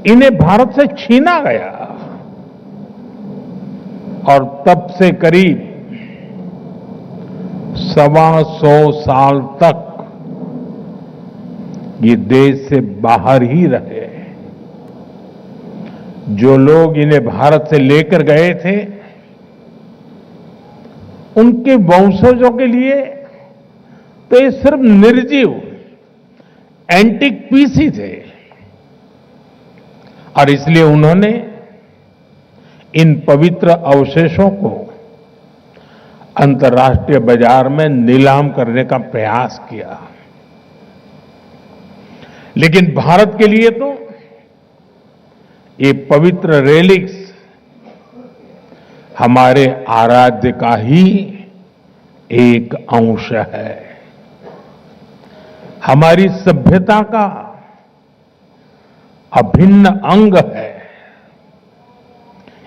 इन्हें भारत से छीना गया और तब से करीब 125 साल तक ये देश से बाहर ही रहे। जो लोग इन्हें भारत से लेकर गए थे, उनके वंशजों के लिए तो ये सिर्फ निर्जीव एंटिक पीस ही थे और इसलिए उन्होंने इन पवित्र अवशेषों को अंतर्राष्ट्रीय बाजार में नीलाम करने का प्रयास किया। लेकिन भारत के लिए तो ये पवित्र रेलिक्स हमारे आराध्य का ही एक अंश है, हमारी सभ्यता का अभिन्न अंग है।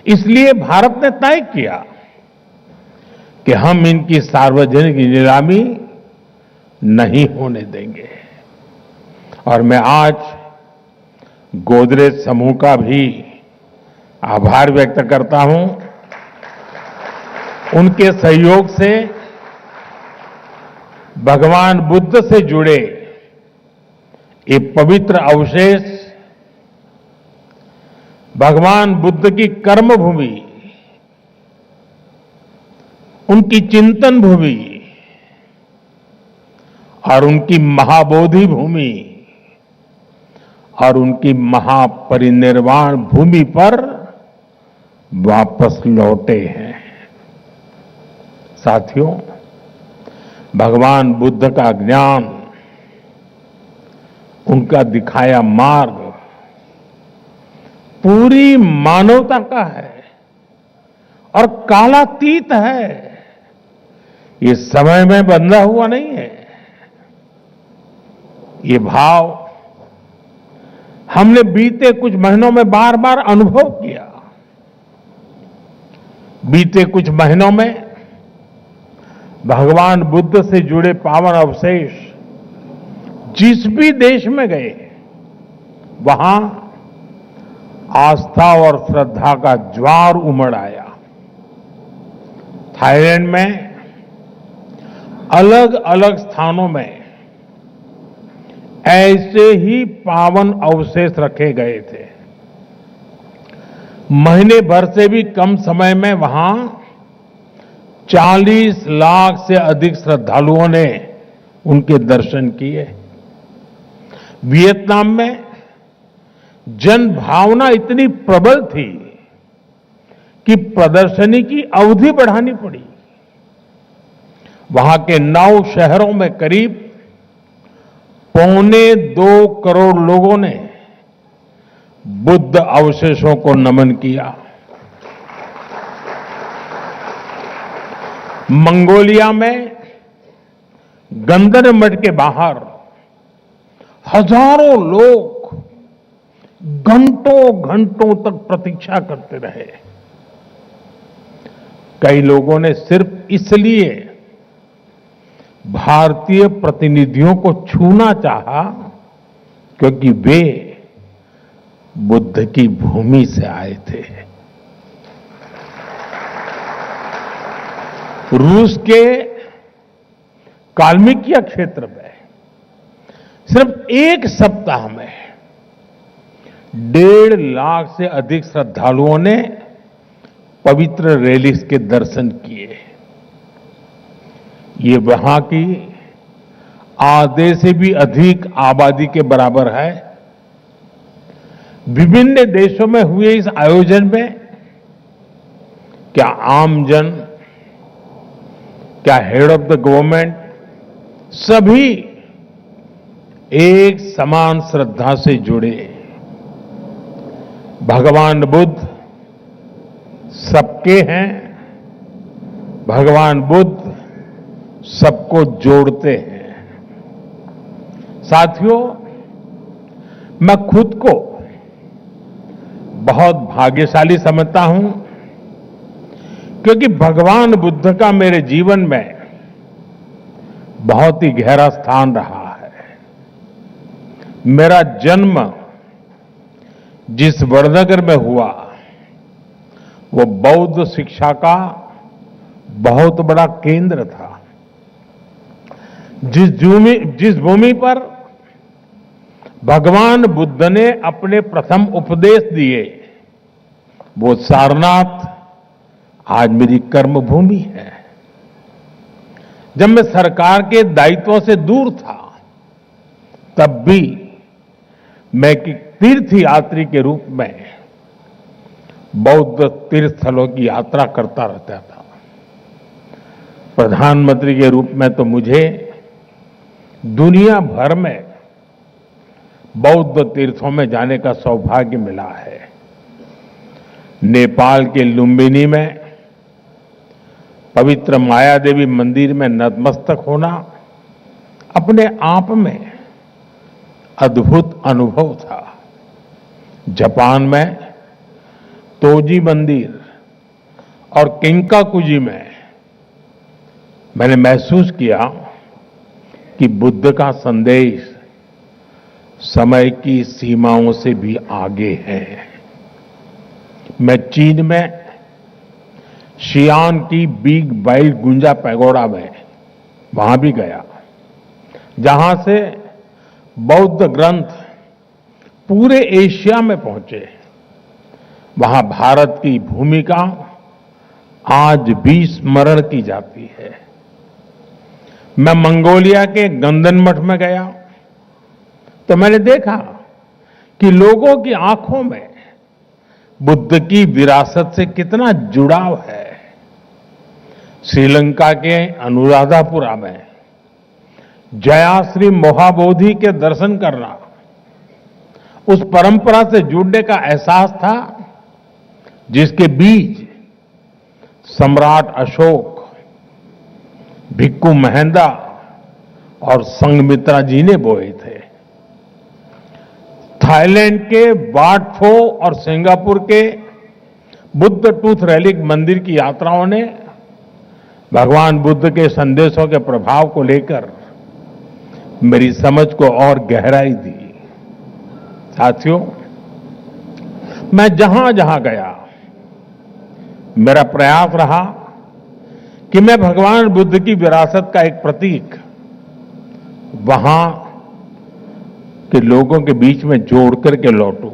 इसलिए भारत ने तय किया कि हम इनकी सार्वजनिक नीलामी नहीं होने देंगे। और मैं आज गोदरेज समूह का भी आभार व्यक्त करता हूं। उनके सहयोग से भगवान बुद्ध से जुड़े ये पवित्र अवशेष भगवान बुद्ध की कर्म भूमि, उनकी चिंतन भूमि और उनकी महाबोधि भूमि और उनकी महापरिनिर्वाण भूमि पर वापस लौटे हैं। साथियों, भगवान बुद्ध का ज्ञान, उनका दिखाया मार्ग पूरी मानवता का है और कालातीत है। ये समय में बंधा हुआ नहीं है। ये भाव हमने बीते कुछ महीनों में बार बार अनुभव किया। बीते कुछ महीनों में भगवान बुद्ध से जुड़े पावन अवशेष जिस भी देश में गए, वहां आस्था और श्रद्धा का ज्वार उमड़ आया। थाईलैंड में अलग अलग स्थानों में ऐसे ही पावन अवशेष रखे गए थे। महीने भर से भी कम समय में वहां 40 लाख से अधिक श्रद्धालुओं ने उनके दर्शन किए। वियतनाम में जन भावना इतनी प्रबल थी कि प्रदर्शनी की अवधि बढ़ानी पड़ी। वहां के 9 शहरों में करीब 1.25 करोड़ लोगों ने बुद्ध अवशेषों को नमन किया। मंगोलिया में गंदर मठ के बाहर हजारों लोग घंटों घंटों तक प्रतीक्षा करते रहे। कई लोगों ने सिर्फ इसलिए भारतीय प्रतिनिधियों को छूना चाहा क्योंकि वे बुद्ध की भूमि से आए थे। रूस के काल्मिकिया क्षेत्र में सिर्फ एक सप्ताह में 1.5 लाख से अधिक श्रद्धालुओं ने पवित्र रेलिक्स के दर्शन किए। ये वहां की आधे से भी अधिक आबादी के बराबर है। विभिन्न देशों में हुए इस आयोजन में क्या आमजन, क्या हेड ऑफ द गवर्नमेंट, सभी एक समान श्रद्धा से जुड़े। भगवान बुद्ध सबके हैं, भगवान बुद्ध सबको जोड़ते हैं। साथियों, मैं खुद को बहुत भाग्यशाली समझता हूं क्योंकि भगवान बुद्ध का मेरे जीवन में बहुत ही गहरा स्थान रहा है। मेरा जन्म जिस वड़नगर में हुआ वो बौद्ध शिक्षा का बहुत बड़ा केंद्र था। जिस भूमि पर भगवान बुद्ध ने अपने प्रथम उपदेश दिए, वो सारनाथ आज मेरी कर्मभूमि है। जब मैं सरकार के दायित्वों से दूर था, तब भी मैं एक तीर्थ यात्री के रूप में बौद्ध तीर्थ स्थलों की यात्रा करता रहता था। प्रधानमंत्री के रूप में तो मुझे दुनिया भर में बौद्ध तीर्थों में जाने का सौभाग्य मिला है। नेपाल के लुम्बिनी में पवित्र माया देवी मंदिर में नतमस्तक होना अपने आप में अद्भुत अनुभव था। जापान में तोजी मंदिर और किंकाकुजी में मैंने महसूस किया कि बुद्ध का संदेश समय की सीमाओं से भी आगे है। मैं चीन में शियान की बिग बाइल गुंजा पैगोडा में वहां भी गया, जहां से बौद्ध ग्रंथ पूरे एशिया में पहुंचे। वहां भारत की भूमिका आज भी स्मरण की जाती है। मैं मंगोलिया के गंदन मठ में गया तो मैंने देखा कि लोगों की आंखों में बुद्ध की विरासत से कितना जुड़ाव है। श्रीलंका के अनुराधापुरा में जयाश्री मोहाबोधि के दर्शन करना, उस परंपरा से जुड़ने का एहसास था जिसके बीज सम्राट अशोक, भिक्खु महेंद्र और संघमित्रा जी ने बोए थे। थाईलैंड के वाट फो और सिंगापुर के बुद्ध टूथ रेलिक मंदिर की यात्राओं ने भगवान बुद्ध के संदेशों के प्रभाव को लेकर मेरी समझ को और गहराई दी। साथियों, मैं जहां जहां गया, मेरा प्रयास रहा कि मैं भगवान बुद्ध की विरासत का एक प्रतीक वहां के लोगों के बीच में जोड़ करके लौटूं।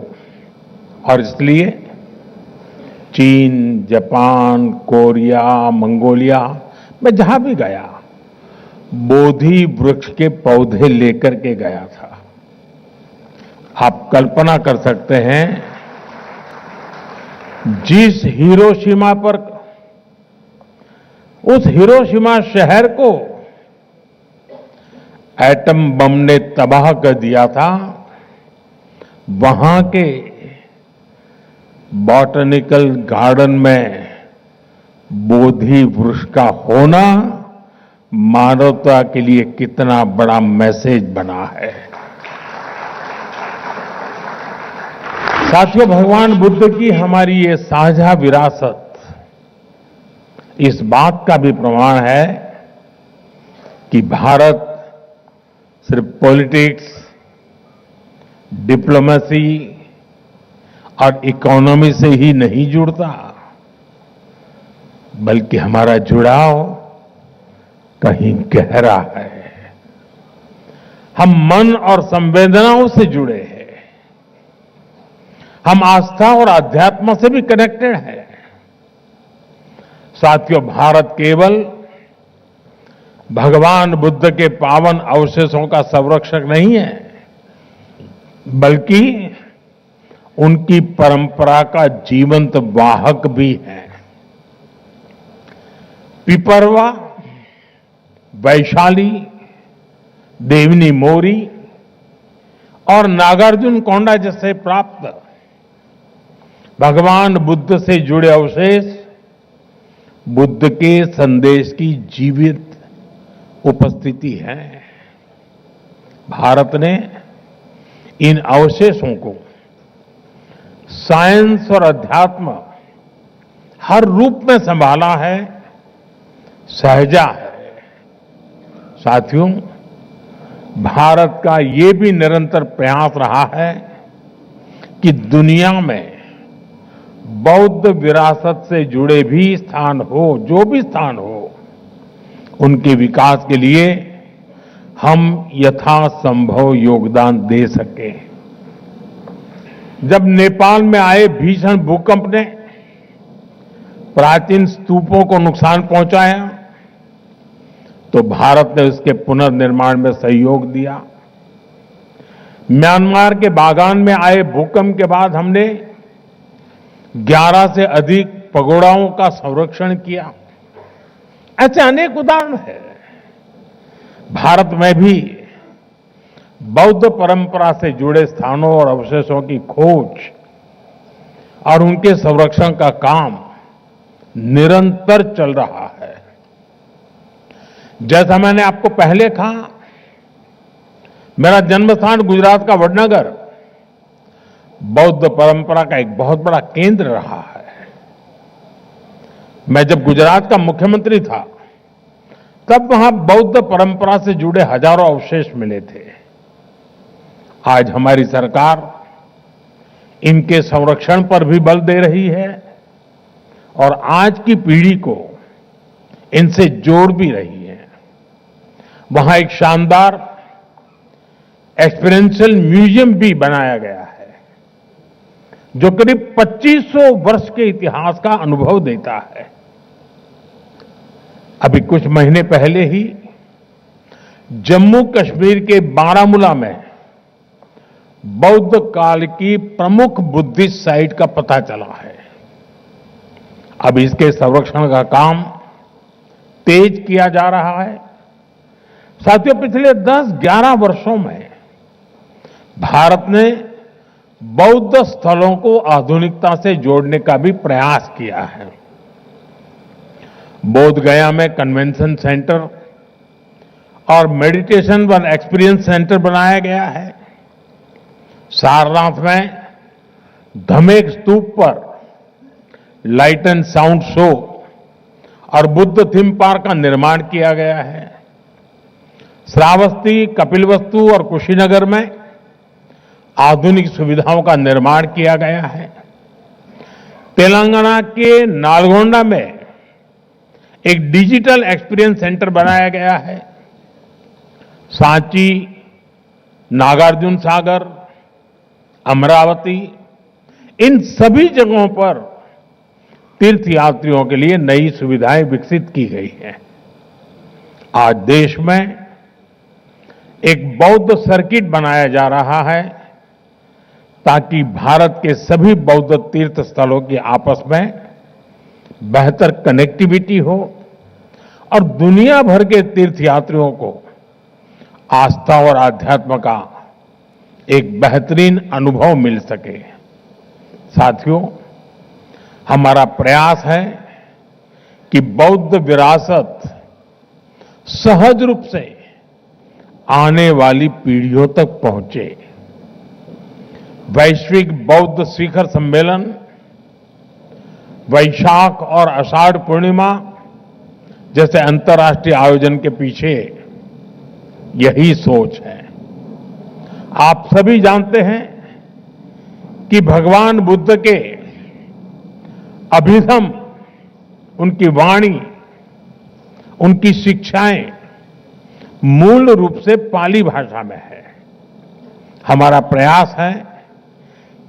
और इसलिए चीन, जापान, कोरिया, मंगोलिया, मैं जहां भी गया बोधि वृक्ष के पौधे लेकर के गया था। आप कल्पना कर सकते हैं, जिस हिरोशिमा पर, उस हिरोशिमा शहर को एटम बम ने तबाह कर दिया था, वहां के बॉटनिकल गार्डन में बोधि वृक्ष का होना मानवता के लिए कितना बड़ा मैसेज बना है। साथियों, भगवान बुद्ध की हमारी ये साझा विरासत इस बात का भी प्रमाण है कि भारत सिर्फ पॉलिटिक्स, डिप्लोमेसी और इकोनॉमी से ही नहीं जुड़ता, बल्कि हमारा जुड़ाव कहीं गहरा है। हम मन और संवेदनाओं से जुड़े हैं। हम आस्था और अध्यात्म से भी कनेक्टेड हैं। साथियों, भारत केवल भगवान बुद्ध के पावन अवशेषों का संरक्षक नहीं है, बल्कि उनकी परंपरा का जीवंत वाहक भी है। पिपरवा, वैशाली, देवनी मोरी और नागार्जुन कोंडा जैसे प्राप्त भगवान बुद्ध से जुड़े अवशेष बुद्ध के संदेश की जीवित उपस्थिति है। भारत ने इन अवशेषों को साइंस और अध्यात्म हर रूप में संभाला है, सहेजा है। साथियों, भारत का ये भी निरंतर प्रयास रहा है कि दुनिया में बौद्ध विरासत से जुड़े भी स्थान हो, जो भी स्थान हो, उनके विकास के लिए हम यथासंभव योगदान दे सके। जब नेपाल में आए भीषण भूकंप ने प्राचीन स्तूपों को नुकसान पहुंचाया, तो भारत ने उसके पुनर्निर्माण में सहयोग दिया। म्यांमार के बागान में आए भूकंप के बाद हमने 11 से अधिक पगोड़ाओं का संरक्षण किया। ऐसे अनेक उदाहरण हैं। भारत में भी बौद्ध परंपरा से जुड़े स्थानों और अवशेषों की खोज और उनके संरक्षण का काम निरंतर चल रहा है। जैसा मैंने आपको पहले कहा, मेरा जन्मस्थान गुजरात का वडनगर बौद्ध परंपरा का एक बहुत बड़ा केंद्र रहा है। मैं जब गुजरात का मुख्यमंत्री था, तब वहां बौद्ध परंपरा से जुड़े हजारों अवशेष मिले थे। आज हमारी सरकार इनके संरक्षण पर भी बल दे रही है और आज की पीढ़ी को इनसे जोड़ भी रही है। वहां एक शानदार एक्सपीरियंशियल म्यूजियम भी बनाया गया है, जो करीब 2500 वर्ष के इतिहास का अनुभव देता है। अभी कुछ महीने पहले ही जम्मू कश्मीर के बारामूला में बौद्ध काल की प्रमुख बुद्धिस्ट साइट का पता चला है। अब इसके संरक्षण का काम तेज किया जा रहा है। साथियों, पिछले 10-11 वर्षों में भारत ने बौद्ध स्थलों को आधुनिकता से जोड़ने का भी प्रयास किया है। बोध गया में कन्वेंशन सेंटर और मेडिटेशन व एक्सपीरियंस सेंटर बनाया गया है। सारनाथ में धमेक स्तूप पर लाइट एंड साउंड शो और बुद्ध थीम पार्क का निर्माण किया गया है। श्रावस्ती, कपिलवस्तु और कुशीनगर में आधुनिक सुविधाओं का निर्माण किया गया है। तेलंगाना के नालगोंडा में एक डिजिटल एक्सपीरियंस सेंटर बनाया गया है। सांची, नागार्जुन सागर, अमरावती, इन सभी जगहों पर तीर्थयात्रियों के लिए नई सुविधाएं विकसित की गई हैं। आज देश में एक बौद्ध सर्किट बनाया जा रहा है, ताकि भारत के सभी बौद्ध तीर्थ स्थलों की आपस में बेहतर कनेक्टिविटी हो और दुनिया भर के तीर्थयात्रियों को आस्था और आध्यात्म का एक बेहतरीन अनुभव मिल सके। साथियों, हमारा प्रयास है कि बौद्ध विरासत सहज रूप से आने वाली पीढ़ियों तक पहुंचे। वैश्विक बौद्ध शिखर सम्मेलन, वैशाख और आषाढ़ पूर्णिमा जैसे अंतर्राष्ट्रीय आयोजन के पीछे यही सोच है। आप सभी जानते हैं कि भगवान बुद्ध के अभिधम, उनकी वाणी, उनकी शिक्षाएं मूल रूप से पाली भाषा में है। हमारा प्रयास है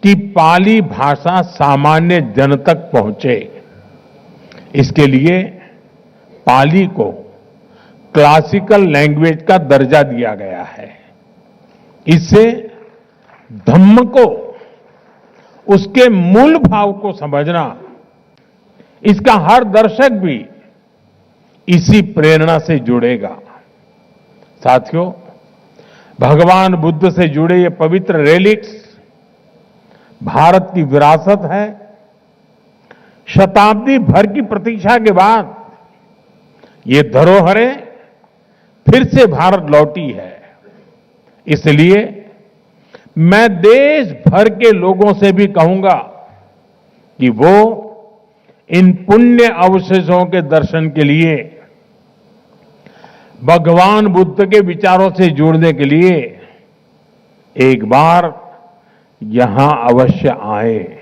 कि पाली भाषा सामान्य जन तक पहुंचे। इसके लिए पाली को क्लासिकल लैंग्वेज का दर्जा दिया गया है। इससे धम्म को, उसके मूल भाव को समझना, इसका हर दर्शक भी इसी प्रेरणा से जुड़ेगा। साथियों, भगवान बुद्ध से जुड़े ये पवित्र रेलिक्स भारत की विरासत है। शताब्दी भर की प्रतीक्षा के बाद ये धरोहरें फिर से भारत लौटी है। इसलिए मैं देश भर के लोगों से भी कहूंगा कि वो इन पुण्य अवशेषों के दर्शन के लिए, भगवान बुद्ध के विचारों से जुड़ने के लिए एक बार यहां अवश्य आएं।